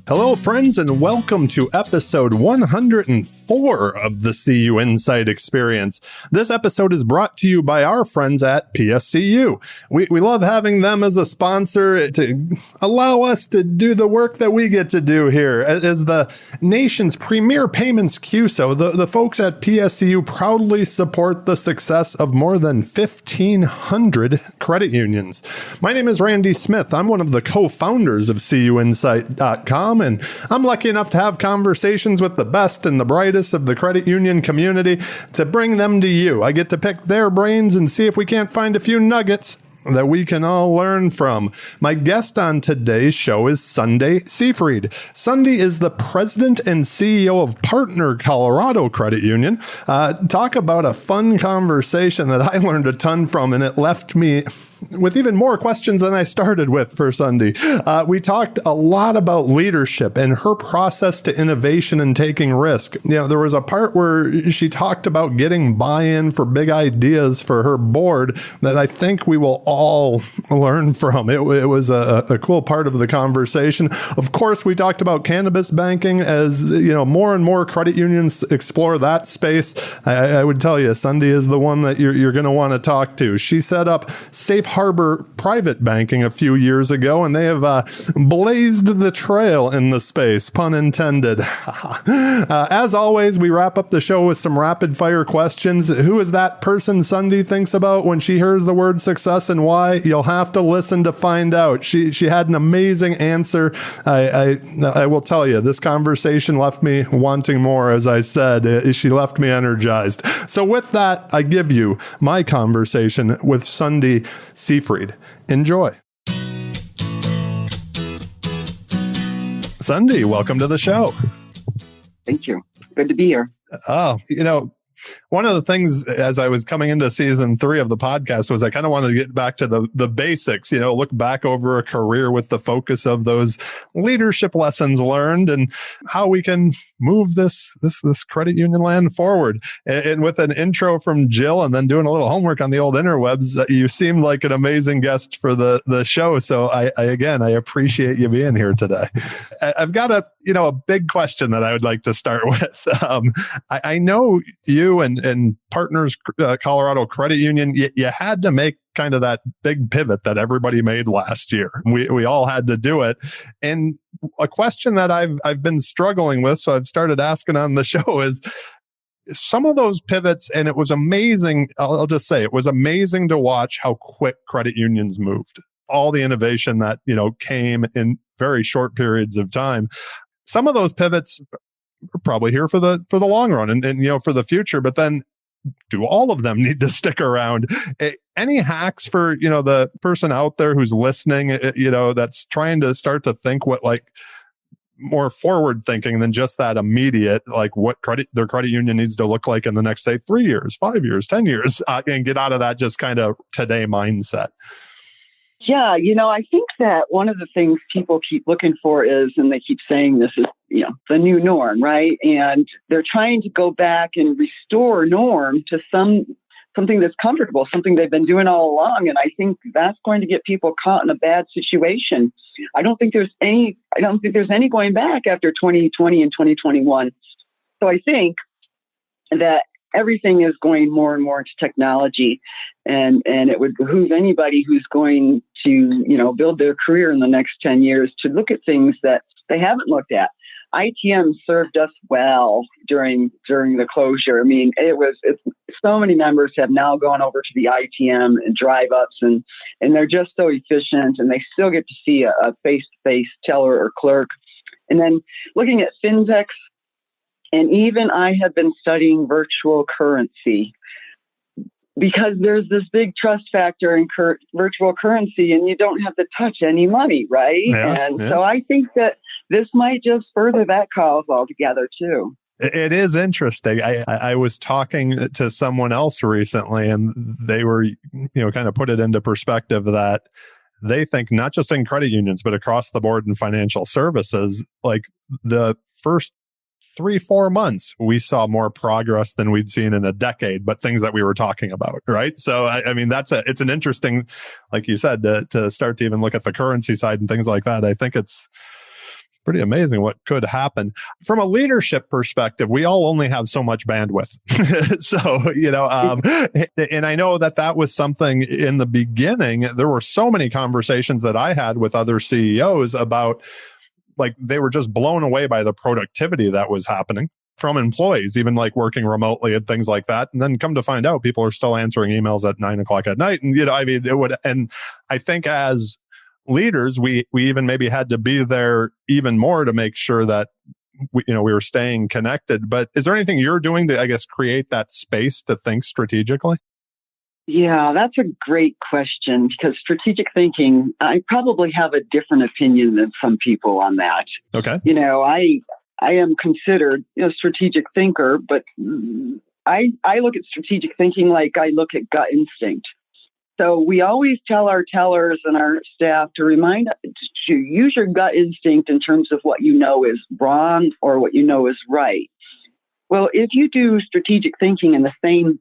Hello, friends, and welcome to episode 104 of the CUInsight Experience. This episode is brought to you by our friends at PSCU. We love having them as a sponsor to allow us to do the work that we get to do here. As the nation's premier payments CUSO, the folks at PSCU proudly support the success of more than 1,500 credit unions. My name is Randy Smith. I'm one of the co-founders of CUInsight.com. And I'm lucky enough to have conversations with the best and the brightest of the credit union community to bring them to you. I get to pick their brains and see if we can't find a few nuggets that we can all learn from. My guest on today's show is Sundie Seefried. Sundie is the president and CEO of Partner Colorado Credit Union. Talk about a fun conversation that I learned a ton from, and it left me with even more questions than I started with for Sundie. We talked a lot about leadership and her process to innovation and taking risk. You know, there was a part where she talked about getting buy-in for big ideas for her board that I think we will all learn from. It was a cool part of the conversation. Of course, we talked about cannabis banking as, you know, more and more credit unions explore that space. I would tell you, Sundie is the one that you're going to want to talk to. She set up Safe Harbor Private Banking a few years ago, and they have blazed the trail in the space, pun intended. As always, we wrap up the show with some rapid fire questions. Who is that person Sundie thinks about when she hears the word success and why? You'll have to listen to find out. She had an amazing answer. I will tell you, this conversation left me wanting more, as I said. She left me energized. So with that, I give you my conversation with Sundie Seefried. Enjoy. Sundie, welcome to the show. Thank you. Good to be here. Oh, you know, one of the things as I was coming into season 3 of the podcast was I kind of wanted to get back to the basics, you know, look back over a career with the focus of those leadership lessons learned and how we can move this credit union land forward. And with an intro from Jill and then doing a little homework on the old interwebs, you seemed like an amazing guest for the show. So I appreciate you being here today. I've got a big question that I would like to start with. I know you and Partners Colorado Credit Union, you had to make kind of that big pivot that everybody made last year. We all had to do it. And a question that I've been struggling with, so I've started asking on the show, is some of those pivots, and it was amazing. I'll just say it was amazing to watch how quick credit unions moved. All the innovation that, came in very short periods of time. Some of those pivots are probably here for the long run and for the future, but then do all of them need to stick around? Any hacks for, the person out there who's listening, that's trying to start to think what more forward thinking than just that immediate, what their credit union needs to look like in the next, say, 3 years, 5 years, 10 years, and get out of that just kind of today mindset? Yeah, I think that one of the things people keep looking for is, and they keep saying this is, the new norm, right? And they're trying to go back and restore norm to something that's comfortable, something they've been doing all along. And I think that's going to get people caught in a bad situation. I don't think there's any going back after 2020 and 2021. So I think that everything is going more and more into technology, and it would behoove anybody who's going to, build their career in the next 10 years to look at things that they haven't looked at. ITM served us well during the closure. I mean, it's so many members have now gone over to the ITM and drive ups, and they're just so efficient, and they still get to see a face-to-face teller or clerk. And then looking at fintechs, and even I have been studying virtual currency, because there's this big trust factor in virtual currency, and you don't have to touch any money, right? Yeah. So I think that this might just further that cause altogether too. It is interesting. I was talking to someone else recently, and they were, kind of put it into perspective that they think not just in credit unions, but across the board in financial services, the first 3-4 months, we saw more progress than we'd seen in a decade, but things that we were talking about, right? So, I mean, it's an interesting, like you said, to start to even look at the currency side and things like that. I think it's pretty amazing what could happen. From a leadership perspective, we all only have so much bandwidth. So, and I know that was something in the beginning. There were so many conversations that I had with other CEOs about, like, they were just blown away by the productivity that was happening from employees, even like working remotely and things like that. And then come to find out, people are still answering emails at 9:00 at night. And, it would, and I think as leaders, we even maybe had to be there even more to make sure that we were staying connected. But is there anything you're doing to, I guess, create that space to think strategically? Yeah, that's a great question, because strategic thinking, I probably have a different opinion than some people on that. Okay. I am considered a strategic thinker, but I look at strategic thinking like I look at gut instinct. So we always tell our tellers and our staff to remind to use your gut instinct in terms of what you know is wrong or what you know is right. Well, if you do strategic thinking in the same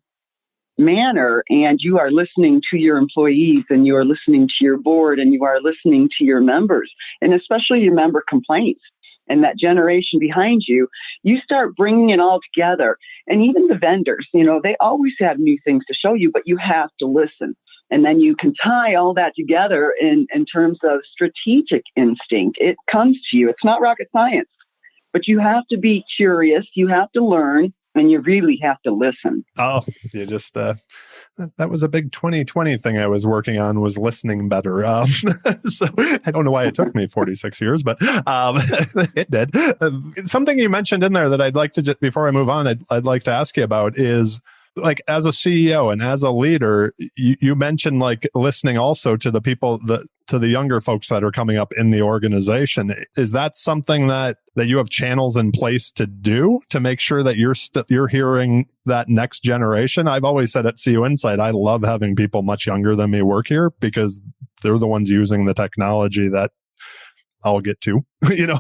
manner, and you are listening to your employees, and you are listening to your board, and you are listening to your members, and especially your member complaints, and that generation behind you, you start bringing it all together. And even the vendors, they always have new things to show you, but you have to listen. And then you can tie all that together in terms of strategic instinct. It comes to you. It's not rocket science, but you have to be curious. You have to learn, and you really have to listen. Oh, you just, that was a big 2020 thing I was working on, was listening better. So I don't know why it took me 46 years, but it did. Something you mentioned in there that I'd like to, just before I move on, I'd like to ask you about is, like, as a CEO and as a leader, you mentioned like listening also to the people, to the younger folks that are coming up in the organization. Is that something that you have channels in place to do to make sure that you're hearing that next generation? I've always said at CUInsight, I love having people much younger than me work here, because they're the ones using the technology that I'll get to,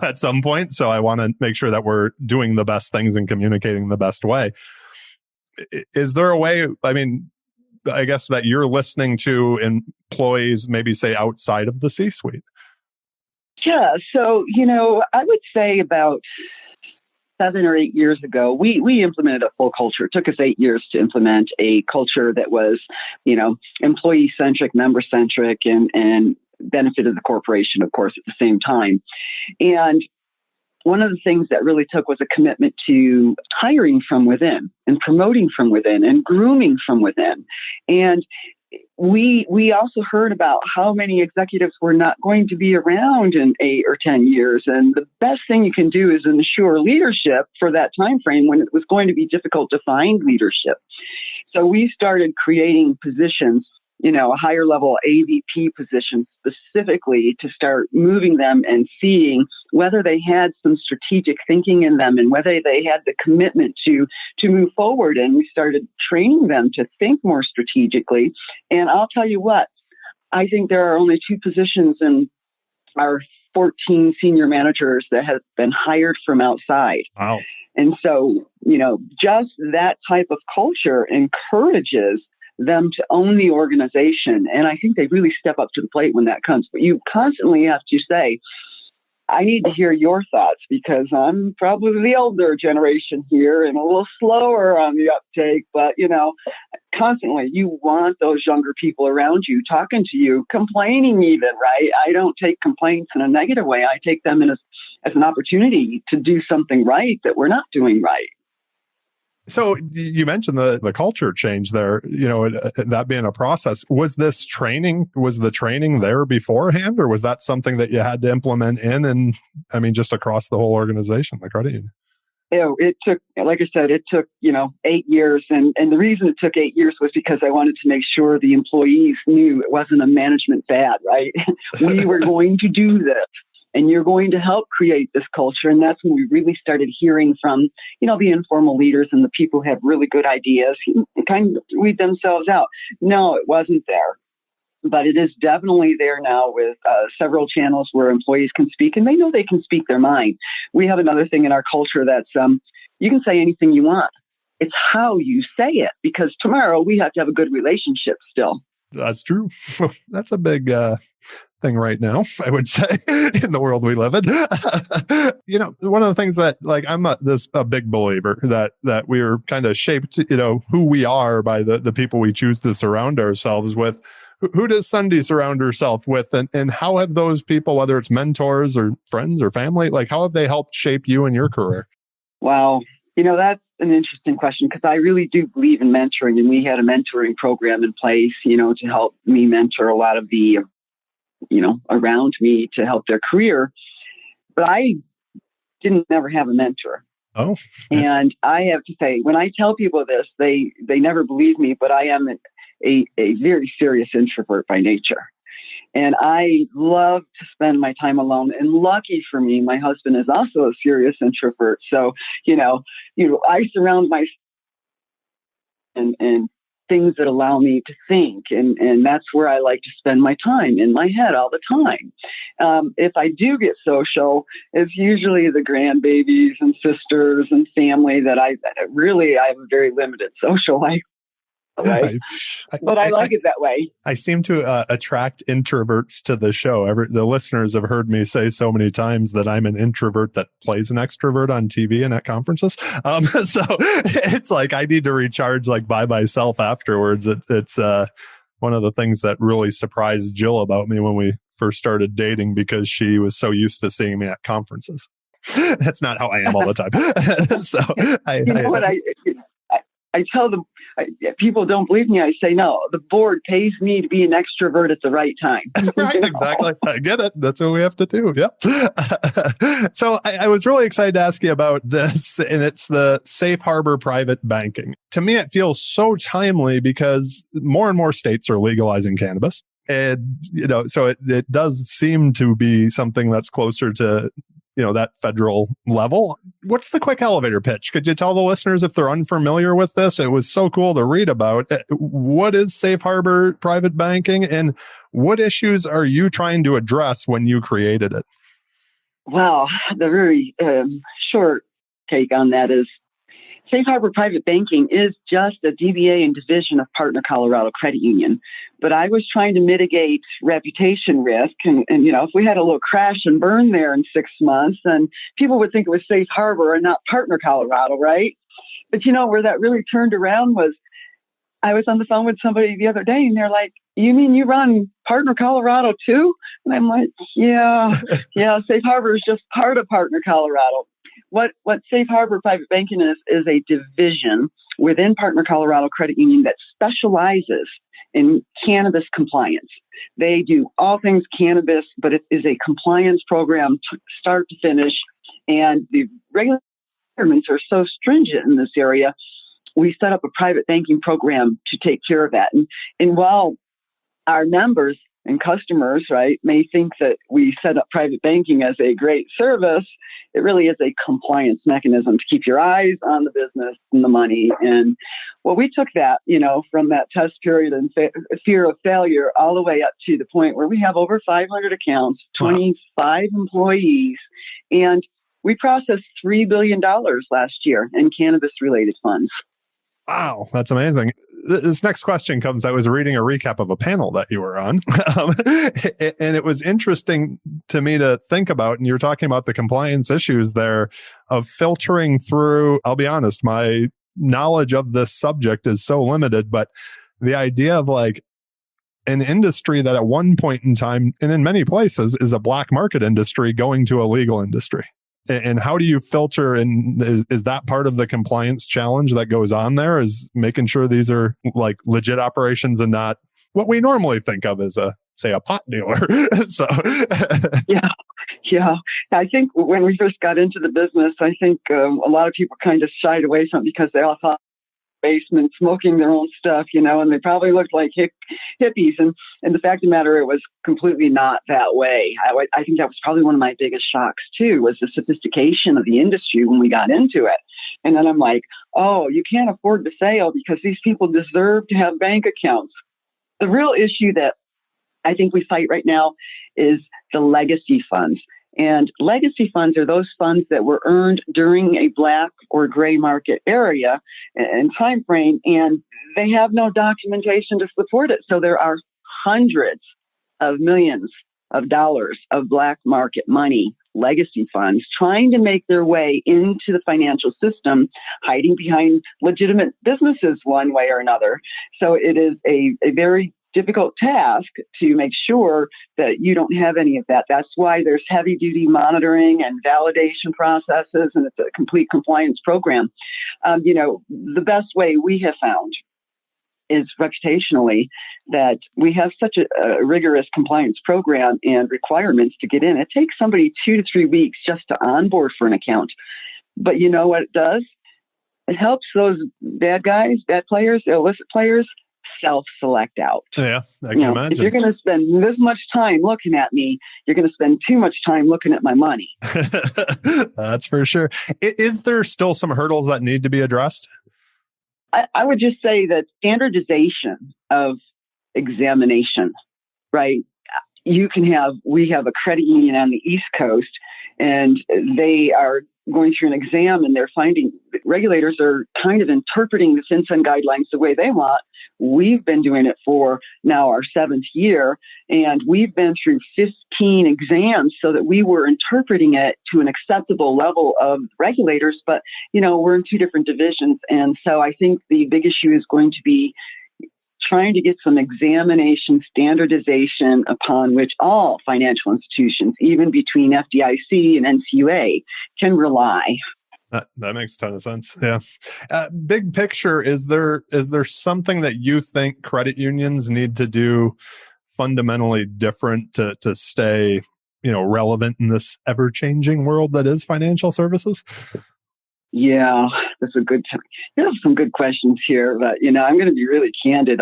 at some point. So I want to make sure that we're doing the best things and communicating the best way. Is there a way, I guess, that you're listening to employees, maybe say outside of the C-suite? Yeah. So, I would say about 7 or 8 years ago, we implemented a full culture. It took us 8 years to implement a culture that was, employee-centric, member-centric, and benefited the corporation, of course, at the same time. And one of the things that really took was a commitment to hiring from within and promoting from within and grooming from within. And we also heard about how many executives were not going to be around in 8 or 10 years. And the best thing you can do is ensure leadership for that time frame when it was going to be difficult to find leadership. So we started creating positions, a higher level AVP position specifically, to start moving them and seeing whether they had some strategic thinking in them and whether they had the commitment to move forward. And we started training them to think more strategically. And I'll tell you what, I think there are only 2 positions in our 14 senior managers that have been hired from outside. Wow. And so, just that type of culture encourages them to own the organization. And I think they really step up to the plate when that comes. But you constantly have to say, I need to hear your thoughts, because I'm probably the older generation here and a little slower on the uptake. But, constantly you want those younger people around you, talking to you, complaining even, right? I don't take complaints in a negative way. I take them as an opportunity to do something right that we're not doing right. So you mentioned the culture change there, that being a process. Was the training there beforehand, or was that something that you had to implement just across the whole organization, the credit union? It took, like I said, 8 years. And the reason it took 8 years was because I wanted to make sure the employees knew it wasn't a management fad, right? We were going to do this. And you're going to help create this culture. And that's when we really started hearing from, the informal leaders and the people who have really good ideas, kind of weed themselves out. No, it wasn't there. But it is definitely there now with several channels where employees can speak, and they know they can speak their mind. We have another thing in our culture that's you can say anything you want. It's how you say it, because tomorrow we have to have a good relationship still. That's true. That's a big thing right now, I would say, in the world we live in. One of the things that, like, I'm a big believer that we are kind of shaped, who we are by the people we choose to surround ourselves with. Who does Sundie surround herself with? And how have those people, whether it's mentors or friends or family, like, how have they helped shape you and your career? Wow. That's an interesting question, because I really do believe in mentoring, and we had a mentoring program in place, to help me mentor a lot of the, around me to help their career. But I didn't never have a mentor. Oh. And I have to say, when I tell people this, they never believe me, but I am a very serious introvert by nature. And I love to spend my time alone. And lucky for me, my husband is also a serious introvert. So, I surround myself and things that allow me to think. And that's where I like to spend my time, in my head all the time. If I do get social, it's usually the grandbabies and sisters and family that I have a very limited social life. But I like it that way. I seem to attract introverts to the show. The listeners have heard me say so many times that I'm an introvert that plays an extrovert on TV and at conferences. So it's like I need to recharge by myself afterwards. It's one of the things that really surprised Jill about me when we first started dating, because she was so used to seeing me at conferences. That's not how I am all the time. So I tell them, people don't believe me. I say, no, the board pays me to be an extrovert at the right time. Right, exactly. I get it. That's what we have to do. Yep. So I was really excited to ask you about this, and it's the safe harbor private banking. To me, it feels so timely because more and more states are legalizing cannabis. And, so it does seem to be something that's closer to that federal level. What's the quick elevator pitch? Could you tell the listeners, if they're unfamiliar with this? It was so cool to read about. What is safe harbor private banking, and what issues are you trying to address when you created it? Well, the very short take on that is Safe Harbor Private Banking is just a DBA and division of Partner Colorado Credit Union. But I was trying to mitigate reputation risk. And if we had a little crash and burn there in 6 months, then people would think it was Safe Harbor and not Partner Colorado, right? But where that really turned around was, I was on the phone with somebody the other day, and they're like, "You mean you run Partner Colorado too?" And I'm like, yeah, Safe Harbor is just part of Partner Colorado. What Safe Harbor Private Banking is a division within Partner Colorado Credit Union that specializes in cannabis compliance. They do all things cannabis, but it is a compliance program start to finish. And the requirements are so stringent in this area, we set up a private banking program to take care of that. And while our members and customers, right, may think that we set up private banking as a great service, it really is a compliance mechanism to keep your eyes on the business and the money. And we took that, from that test period and fear of failure all the way up to the point where we have over 500 accounts, 25 employees, and we processed $3 billion last year in cannabis-related funds. Wow, that's amazing. This next question comes, I was reading a recap of a panel that you were on, and it was interesting to me to think about, and you're talking about the compliance issues there of filtering through. I'll be honest, my knowledge of this subject is so limited, but the idea of an industry that at one point in time, and in many places, is a black market industry going to a legal industry. And how do you filter? And is that part of the compliance challenge that goes on there, is making sure these are legit operations and not what we normally think of as a pot dealer? So yeah. I think when we first got into the business, I think a lot of people kind of shied away from it because they all thought basement smoking their own stuff, and they probably looked like hippies. And the fact of the matter, it was completely not that way. I think that was probably one of my biggest shocks too, was the sophistication of the industry when we got into it. And then I'm like, oh, you can't afford to fail because these people deserve to have bank accounts. The real issue that I think we fight right now is the legacy funds. And legacy funds are those funds that were earned during a black or gray market area and time frame, and they have no documentation to support it. So there are hundreds of millions of dollars of black market money, legacy funds, trying to make their way into the financial system, hiding behind legitimate businesses one way or another. So it is a very difficult task to make sure that you don't have any of that. That's why there's heavy duty monitoring and validation processes, and it's a complete compliance program. The best way we have found is reputationally that we have such a rigorous compliance program and requirements to get in. It takes somebody 2 to 3 weeks just to onboard for an account. But you know what it does? It helps those bad guys, bad players, illicit players, self-select out. Yeah, I can imagine. If you're going to spend this much time looking at me, you're going to spend too much time looking at my money. That's for sure. Is there still some hurdles that need to be addressed? I would just say that standardization of examination, right? We have a credit union on the East Coast, and they are going through an exam, and they're finding regulators are kind of interpreting the FinCEN guidelines the way they want. We've been doing it for now our 7th year, and we've been through 15 exams so that we were interpreting it to an acceptable level of regulators. But, we're in 2 different divisions. And so I think the big issue is going to be trying to get some examination standardization upon which all financial institutions, even between FDIC and NCUA, can rely. That makes a ton of sense. Yeah. Big picture, is there something that you think credit unions need to do fundamentally different to stay, relevant in this ever-changing world that is financial services? Yeah, that's a good time. You have some good questions here, but I'm going to be really candid.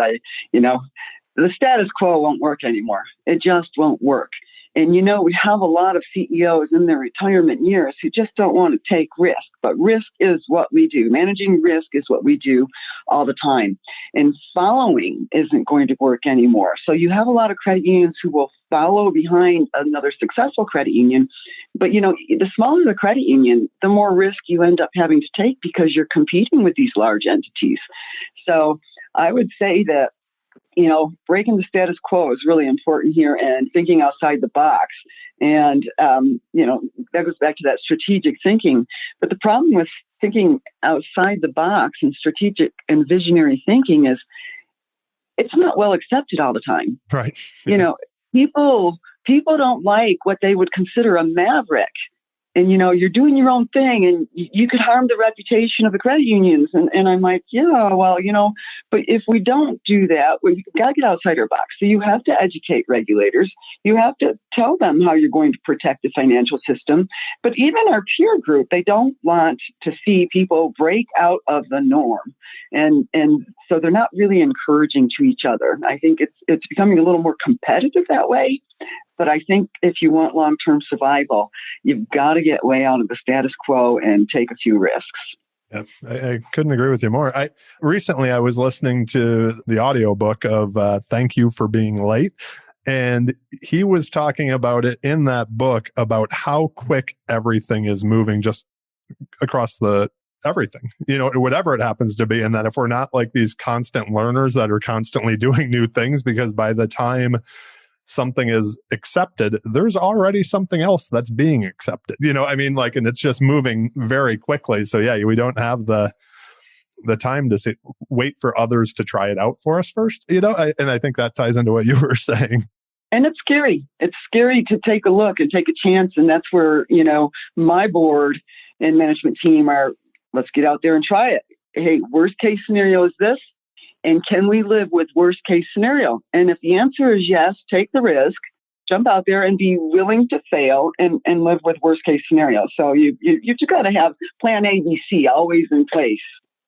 The status quo won't work anymore. It just won't work. And we have a lot of CEOs in their retirement years who just don't want to take risk. But risk is what we do. Managing risk is what we do all the time. And following isn't going to work anymore. So you have a lot of credit unions who will follow behind another successful credit union. But, the smaller the credit union, the more risk you end up having to take because you're competing with these large entities. So I would say that breaking the status quo is really important here, and thinking outside the box. And, that goes back to that strategic thinking. But the problem with thinking outside the box and strategic and visionary thinking is it's not well accepted all the time. Right. People don't like what they would consider a maverick. And, you're doing your own thing, and you could harm the reputation of the credit unions. And I'm like, yeah, well, but if we don't do that, we've got to get outside our box. So you have to educate regulators. You have to tell them how you're going to protect the financial system. But even our peer group, they don't want to see people break out of the norm. And so they're not really encouraging to each other. I think it's becoming a little more competitive that way. But I think if you want long-term survival, you've got to get way out of the status quo and take a few risks. Yeah, I couldn't agree with you more. Recently I was listening to the audiobook of Thank You for Being Late. And he was talking about it in that book about how quick everything is moving just across everything, whatever it happens to be. And that if we're not like these constant learners that are constantly doing new things, because by the time something is accepted, there's already something else that's being accepted. And it's just moving very quickly. So yeah, we don't have the time to wait for others to try it out for us first, and I think that ties into what you were saying. And it's scary. It's scary to take a look and take a chance. And that's where, my board and management team are, let's get out there and try it. Hey, worst case scenario is this. And can we live with worst case scenario? And if the answer is yes, take the risk, jump out there and be willing to fail and live with worst case scenario. So you've just got to have plan A, B, C always in place.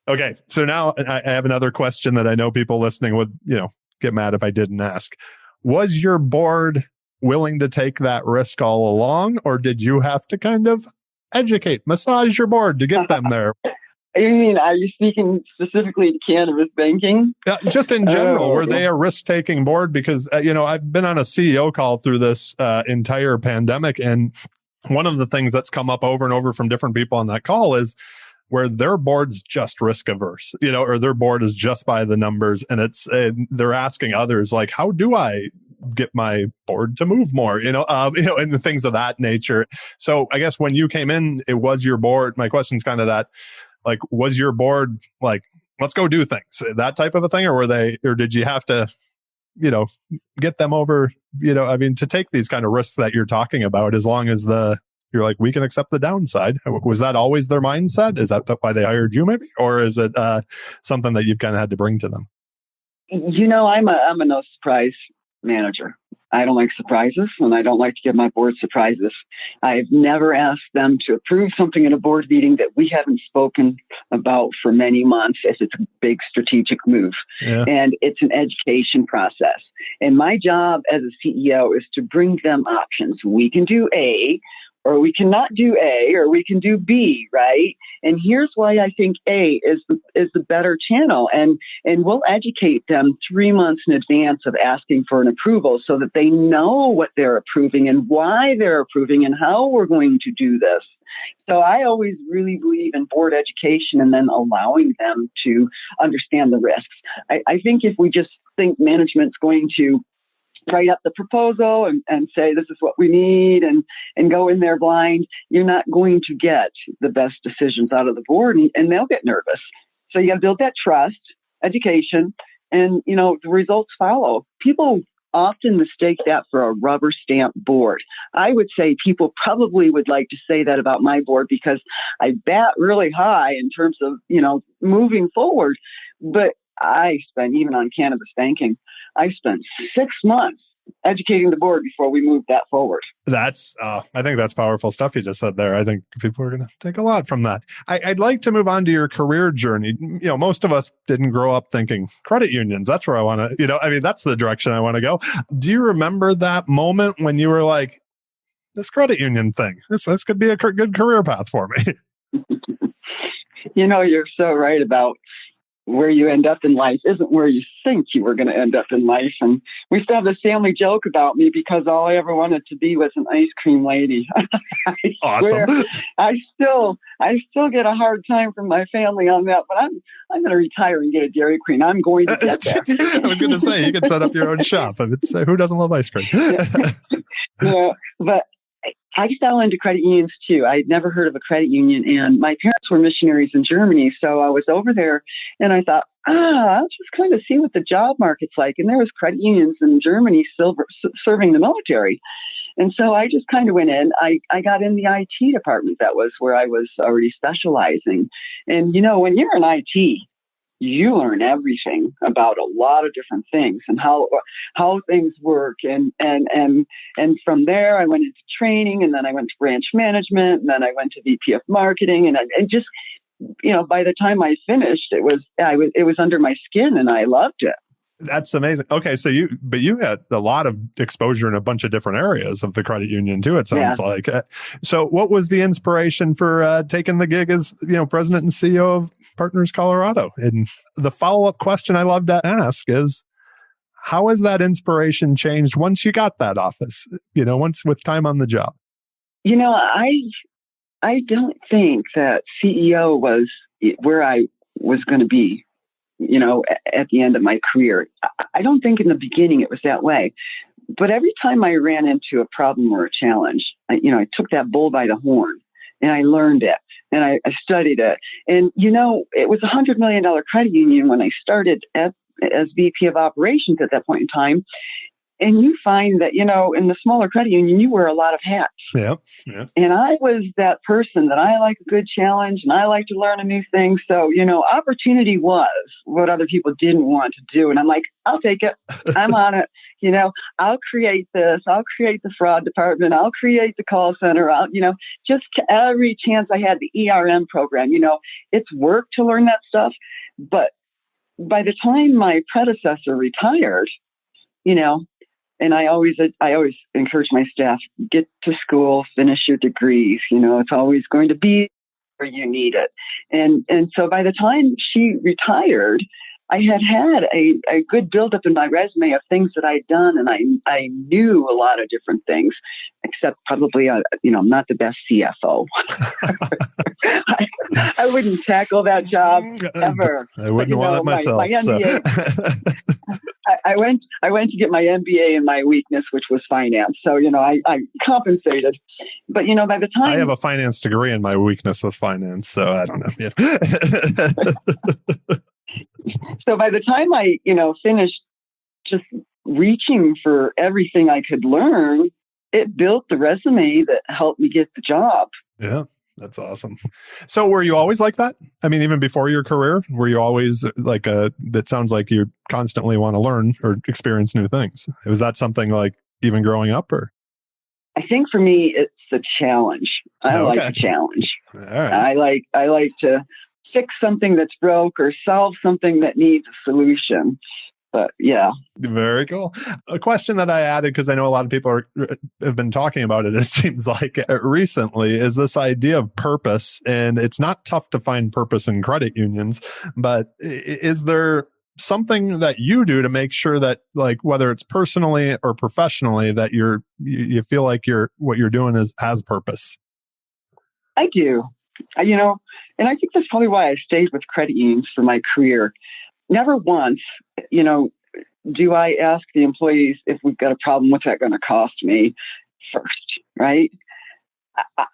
Okay. So now I have another question that I know people listening would, get mad if I didn't ask. Was your board willing to take that risk all along, or did you have to kind of massage your board to get them there? I mean, are you speaking specifically to cannabis banking? Just in general, were they a risk-taking board? Because, I've been on a CEO call through this entire pandemic, and one of the things that's come up over and over from different people on that call is where their board's just risk averse, or their board is just by the numbers, and they're asking others, like, how do I get my board to move more, and the things of that nature. So I guess when you came in, it was your board. My question's kind of that, like, was your board like, let's go do things, that type of a thing? Or did you have to, get them over, to take these kind of risks that you're talking about, as long as you're like, we can accept the downside? Was that always their mindset? Is that why they hired you maybe? Or is it something that you've kind of had to bring to them? I'm a no surprise manager. I don't like surprises, and I don't like to give my board surprises. I've never asked them to approve something in a board meeting that we haven't spoken about for many months, if it's a big strategic move. Yeah. And it's an education process. And my job as a CEO is to bring them options. We can do A, or we cannot do A, or we can do B, right? And here's why I think A is the better channel. And we'll educate them 3 months in advance of asking for an approval, so that they know what they're approving and why they're approving and how we're going to do this. So I always really believe in board education and then allowing them to understand the risks. I think if we just think management's going to write up the proposal and say, this is what we need, and go in there blind, you're not going to get the best decisions out of the board, and they'll get nervous. So you got to build that trust, education, and, the results follow. People often mistake that for a rubber stamp board. I would say people probably would like to say that about my board, because I bat really high in terms of, moving forward. But I spent, even on cannabis banking, I spent 6 months educating the board before we moved that forward. That's, I think that's powerful stuff you just said there. I think people are going to take a lot from that. I'd like to move on to your career journey. Most of us didn't grow up thinking credit unions. That's where I want to, that's the direction I want to go. Do you remember that moment when you were like, this credit union thing, this could be a good career path for me? You're so right about where you end up in life isn't where you think you were going to end up in life. And we still have this family joke about me, because all I ever wanted to be was an ice cream lady. Awesome. I still get a hard time from my family on that, but I'm going to retire and get a Dairy Queen. I'm going to get there. I was going to say, you can set up your own shop. Who doesn't love ice cream? Yeah, but I fell into credit unions too. I'd never heard of a credit union, and my parents were missionaries in Germany. So I was over there and I thought, I'll just kind of see what the job market's like. And there was credit unions in Germany still serving the military. And so I just kind of went in. I got in the IT department. That was where I was already specializing. And, when you're in IT, you learn everything about a lot of different things and how things work. And from there, I went into training, and then I went to branch management, and then I went to VP of marketing, and just, by the time I finished, it was under my skin, and I loved it. That's amazing. Okay, so you had a lot of exposure in a bunch of different areas of the credit union too, it sounds like. So what was the inspiration for taking the gig as, president and CEO of Partners Colorado? And the follow-up question I love to ask is, how has that inspiration changed once you got that office, once with time on the job? I don't think that CEO was where I was going to be, at the end of my career. I don't think in the beginning it was that way. But every time I ran into a problem or a challenge, I took that bull by the horn, and I learned it, and I studied it. And, it was a $100 million credit union when I started as VP of operations at that point in time. And you find that, in the smaller credit union, you wear a lot of hats. Yeah. And I was that person that I like a good challenge, and I like to learn a new thing. So, opportunity was what other people didn't want to do. And I'm like, I'll take it. I'm on it. I'll create this. I'll create the fraud department. I'll create the call center. Just every chance I had, the ERM program. It's work to learn that stuff. But by the time my predecessor retired, and I always encourage my staff, get to school, finish your degrees. It's always going to be where you need it. And so by the time she retired, I had a good buildup in my resume of things that I'd done, and I knew a lot of different things, except probably, I'm not the best CFO. I wouldn't tackle that job ever. I wouldn't want it myself. My MBA, I went to get my MBA in my weakness, which was finance. So, I compensated. But, by the time... I have a finance degree and my weakness was finance. So I don't know. Yeah. So by the time I, finished just reaching for everything I could learn, it built the resume that helped me get the job. Yeah, that's awesome. So were you always like that? I mean, even before your career, were you always that sounds like you constantly want to learn or experience new things? Was that something like even growing up, or? I think for me, it's a challenge. I like a challenge. All right. I like to fix something that's broke or solve something that needs a solution. But yeah. Very cool. A question that I added, because I know a lot of people have been talking about it, it seems like recently, is this idea of purpose. And it's not tough to find purpose in credit unions, but is there something that you do to make sure that, like, whether it's personally or professionally, that you feel like what you're doing has purpose? I do. And I think that's probably why I stayed with credit unions for my career. Never once, do I ask the employees, if we've got a problem, what's that going to cost me first, right?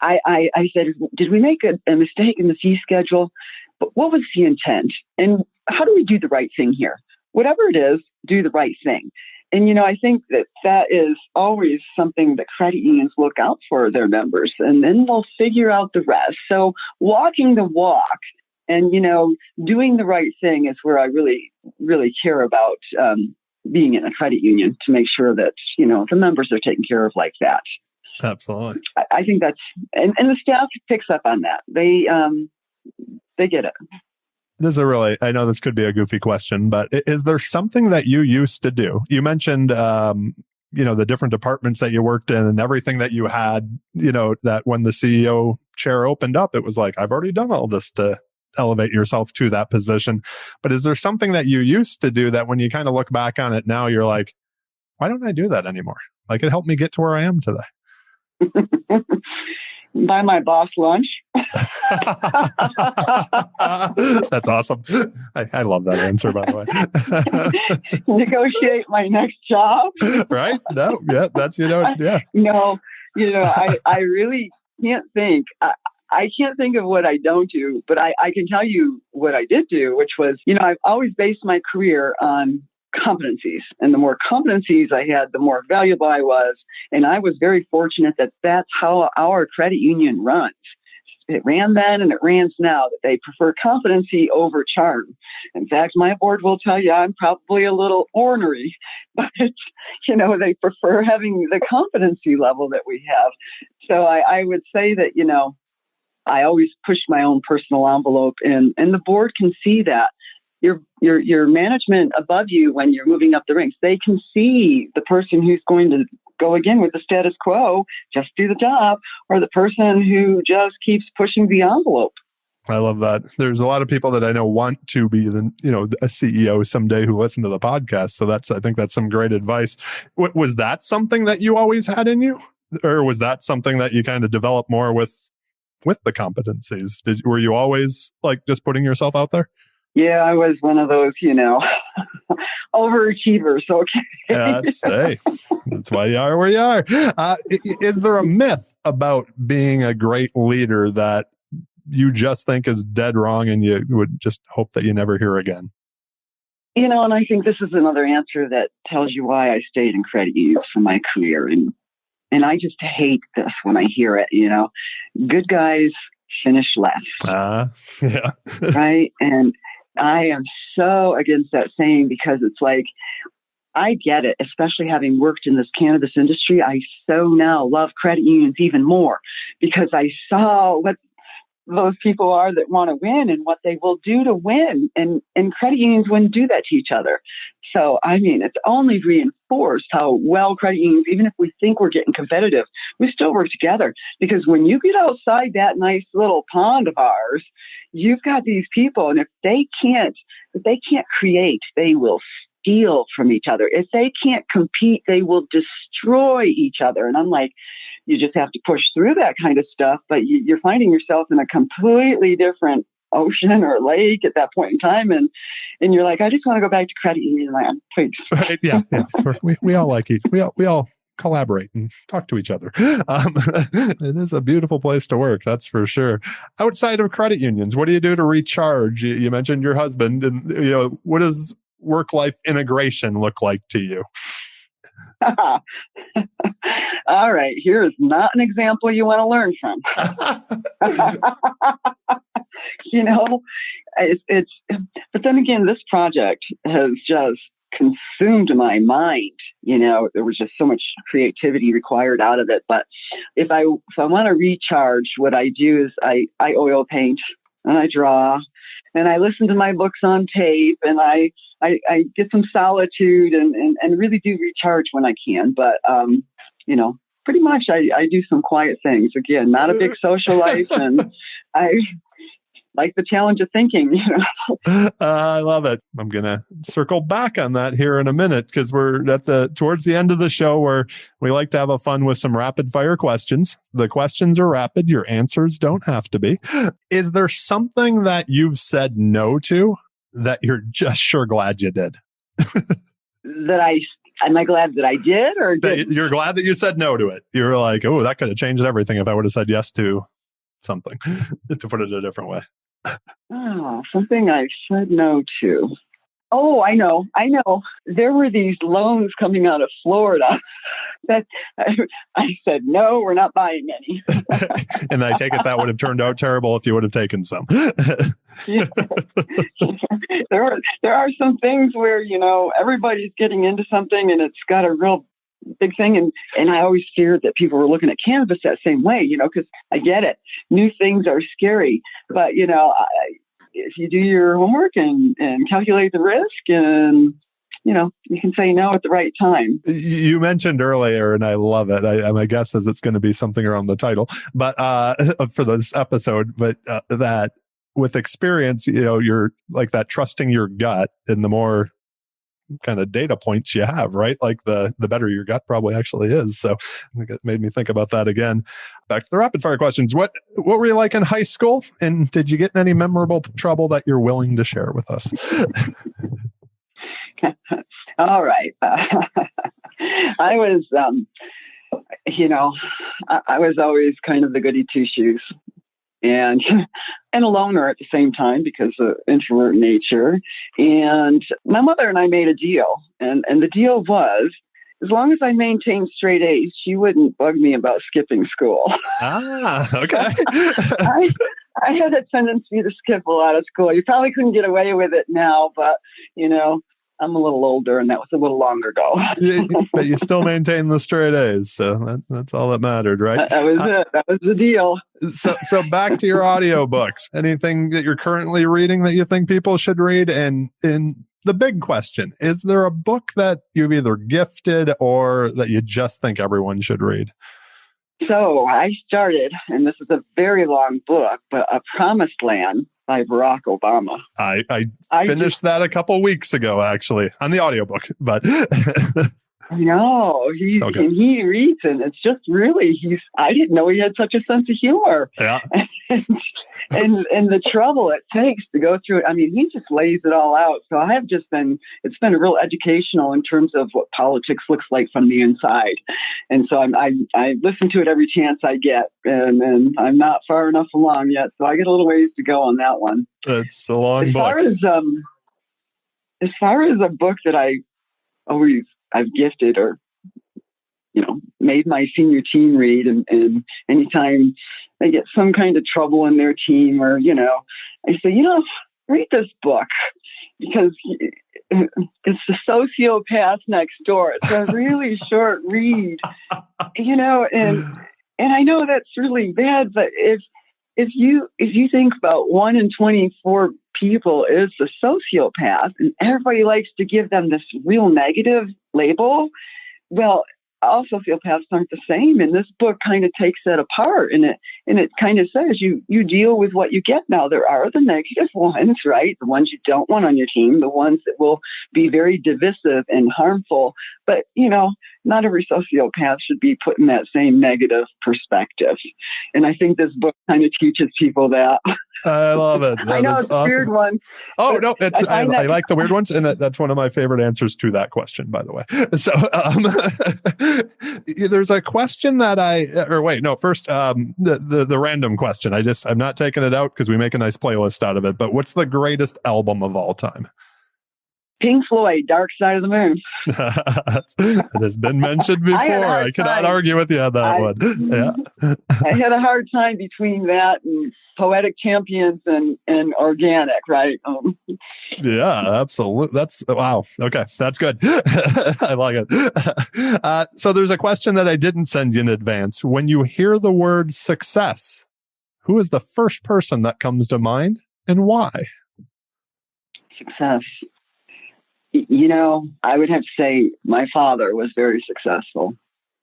I said, did we make a mistake in the fee schedule? But what was the intent? And how do we do the right thing here? Whatever it is, do the right thing. And, I think that is always something that credit unions look out for their members, and then they'll figure out the rest. So walking the walk and, doing the right thing is where I really, really care about being in a credit union, to make sure that, the members are taken care of like that. Absolutely. I think that's, and the staff picks up on that. They get it. I know this could be a goofy question, but is there something that you used to do? You mentioned, the different departments that you worked in and everything that you had, that when the CEO chair opened up, it was like, I've already done all this to elevate yourself to that position. But is there something that you used to do that when you kind of look back on it now, you're like, why don't I do that anymore? Like, it helped me get to where I am today. Buy my boss lunch. That's awesome. I love that answer, by the way. Negotiate my next job. Right? No, yeah, that's, yeah. I really can't think. I can't think of what I don't do, but I can tell you what I did do, which was, I've always based my career on competencies. And the more competencies I had, the more valuable I was. And I was very fortunate that that's how our credit union runs. It ran then and it runs now, that they prefer competency over charm. In fact, my board will tell you I'm probably a little ornery, but they prefer having the competency level that we have. So I would say that, I always push my own personal envelope, and the board can see that. Your management above you, when you're moving up the ranks, they can see the person who's going to go again with the status quo, just do the job, or the person who just keeps pushing the envelope. I love that. There's a lot of people that I know want to be a CEO someday who listen to the podcast. So I think that's some great advice. Was that something that you always had in you, or was that something that you kind of developed more with the competencies? Were you always like just putting yourself out there? Yeah, I was one of those, overachievers. Okay. Yeah, that's why you are where you are. Is there a myth about being a great leader that you just think is dead wrong and you would just hope that you never hear again? And I think this is another answer that tells you why I stayed in credit unions for my career. And I just hate this when I hear it, good guys finish last. Yeah. Right. And I am so against that saying, because it's like, I get it, especially having worked in this cannabis industry. I so now love credit unions even more, because I saw what those people are that want to win and what they will do to win. And credit unions wouldn't do that to each other. So, I mean, it's only reinforced how well credit unions, even if we think we're getting competitive, we still work together. Because when you get outside that nice little pond of ours, you've got these people, and if they can't create, they will steal from each other. If they can't compete, they will destroy each other. And I'm like, you just have to push through that kind of stuff, but you're finding yourself in a completely different ocean or lake at that point in time, and you're like, I just want to go back to credit union land, please. Right? Yeah. We all like we all collaborate and talk to each other. It is a beautiful place to work, that's for sure. Outside of credit unions, what do you do to recharge? You mentioned your husband, and what does work-life integration look like to you? All right, here is not an example you want to learn from. But then again, this project has just consumed my mind. There was just so much creativity required out of it. But if I want to recharge, what I do is I oil paint and I draw and I listen to my books on tape and I get some solitude and really do recharge when I can. But, pretty much I do some quiet things. Again, not a big social life, and I like the challenge of thinking. I love it. I'm going to circle back on that here in a minute, because we're towards the end of the show where we like to have a fun with some rapid fire questions. The questions are rapid. Your answers don't have to be. Is there something that you've said no to that you're just sure glad you did? Am I glad that I did, or you're glad that you said no to it? You were like, oh, that could have changed everything if I would have said yes to something, to put it a different way. Something I said no to. Oh, I know. There were these loans coming out of Florida that I said, no, we're not buying any. And I take it that would have turned out terrible if you would have taken some. Yeah. There are some things where, everybody's getting into something and it's got a real big thing. And I always feared that people were looking at cannabis that same way, because I get it. New things are scary. But, if you do your homework and calculate the risk and, you can say no at the right time. You mentioned earlier, and I love it. My guess is it's going to be something around the title, but for this episode, but that with experience, you're like that, trusting your gut, and the more kind of data points you have, right? Like the better your gut probably actually is. So it made me think about that again. Back to the rapid fire questions. What were you like in high school? And did you get in any memorable trouble that you're willing to share with us? All right. I was, I was always kind of the goody two shoes. And a loner at the same time because of introvert nature. And my mother and I made a deal. And the deal was, as long as I maintained straight A's, she wouldn't bug me about skipping school. Okay. I had a tendency to skip a lot of school. You probably couldn't get away with it now, but, I'm a little older, and that was a little longer ago. But you still maintain the straight A's, so that's all that mattered, right? That was it. That was the deal. So back to your audiobooks. Anything that you're currently reading that you think people should read? And in the big question, is there a book that you've either gifted or that you just think everyone should read? So I started, and this is a very long book, but A Promised Land by Barack Obama. I finished that a couple weeks ago, actually, on the audiobook, but I know. And he reads, and it's just really, I didn't know he had such a sense of humor. Yeah. and the trouble it takes to go through it. I mean, he just lays it all out. So it's been real educational in terms of what politics looks like from the inside. And so I listen to it every chance I get, and I'm not far enough along yet. So I get a little ways to go on that one. It's a long book. As far as a book that I've gifted or, made my senior team read, and anytime they get some kind of trouble in their team or, I say, read this book because it's The Sociopath Next Door. It's a really short read, and I know that's really bad, but if you think about 1 in 24 people is a sociopath, and everybody likes to give them this real negative label, well, all sociopaths aren't the same. And this book kind of takes that apart, and it kind of says you deal with what you get. Now, there are the negative ones, right? The ones you don't want on your team, the ones that will be very divisive and harmful. But, not every sociopath should be put in that same negative perspective. And I think this book kind of teaches people that. I love it. I know it's awesome. A weird one. Oh, no, I like the weird ones. And that's one of my favorite answers to that question, by the way. So there's a question that first, the random question. I'm not taking it out because we make a nice playlist out of it. But what's the greatest album of all time? Pink Floyd, Dark Side of the Moon. It has been mentioned before. I cannot argue with you on that one. Yeah. I had a hard time between that and Poetic Champions and Organic, right? Yeah, absolutely. Wow. Okay, that's good. I like it. So there's a question that I didn't send you in advance. When you hear the word success, who is the first person that comes to mind and why? Success. I would have to say my father was very successful,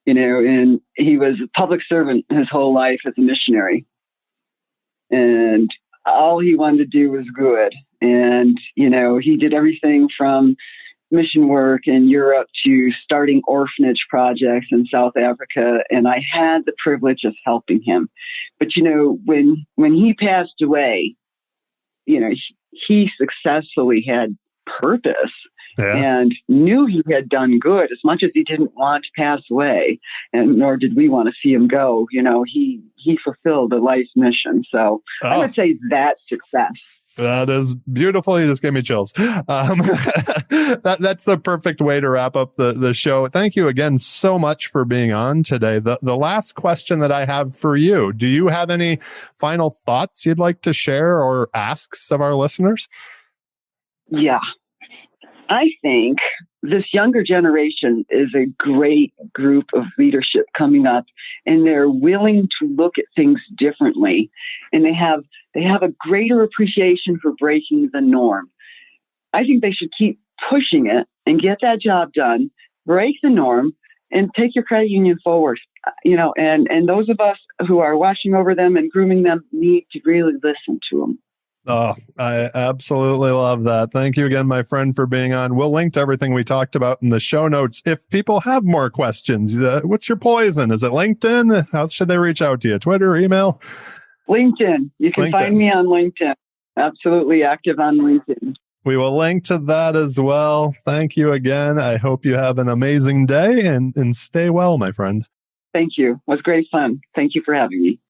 and he was a public servant his whole life as a missionary. And all he wanted to do was good. And, he did everything from mission work in Europe to starting orphanage projects in South Africa. And I had the privilege of helping him. But, when he passed away, he successfully had purpose. Yeah. And knew he had done good as much as he didn't want to pass away, and nor did we want to see him go. He fulfilled a life mission. So I would say that's success. That is beautiful. You just gave me chills. That's the perfect way to wrap up the show. Thank you again so much for being on today. The last question that I have for you, do you have any final thoughts you'd like to share or asks of our listeners? Yeah. I think this younger generation is a great group of leadership coming up, and they're willing to look at things differently, and they have a greater appreciation for breaking the norm. I think they should keep pushing it and get that job done, break the norm, and take your credit union forward. And those of us who are watching over them and grooming them need to really listen to them. Oh, I absolutely love that. Thank you again, my friend, for being on. We'll link to everything we talked about in the show notes. If people have more questions, what's your poison? Is it LinkedIn? How should they reach out to you? Twitter, email? LinkedIn. You can find me on LinkedIn. Absolutely active on LinkedIn. We will link to that as well. Thank you again. I hope you have an amazing day and stay well, my friend. Thank you. It was great fun. Thank you for having me.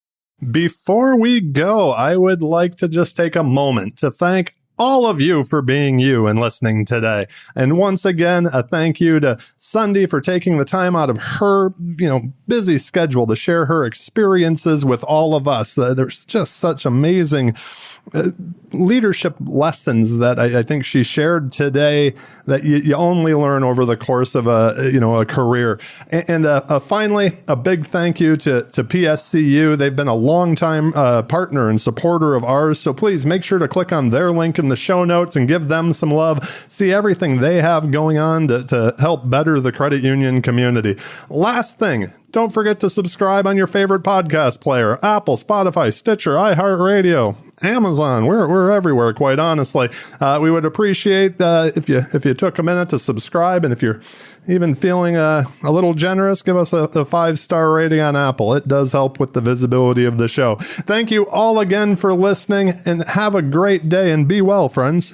Before we go, I would like to just take a moment to thank all of you for being you and listening today. And once again, a thank you to Sundie for taking the time out of her, busy schedule to share her experiences with all of us. There's just such amazing leadership lessons that I think she shared today that you only learn over the course of a career. And finally, a big thank you to PSCU. They've been a longtime partner and supporter of ours. So please make sure to click on their link in the show notes and give them some love. See everything they have going on to help better the credit union community. Last thing, don't forget to subscribe on your favorite podcast player: Apple, Spotify, Stitcher, iHeartRadio, Amazon. We're everywhere, quite honestly. We would appreciate if you took a minute to subscribe, and if you're even feeling a little generous, give us a 5-star rating on Apple. It does help with the visibility of the show. Thank you all again for listening, and have a great day, and be well, friends.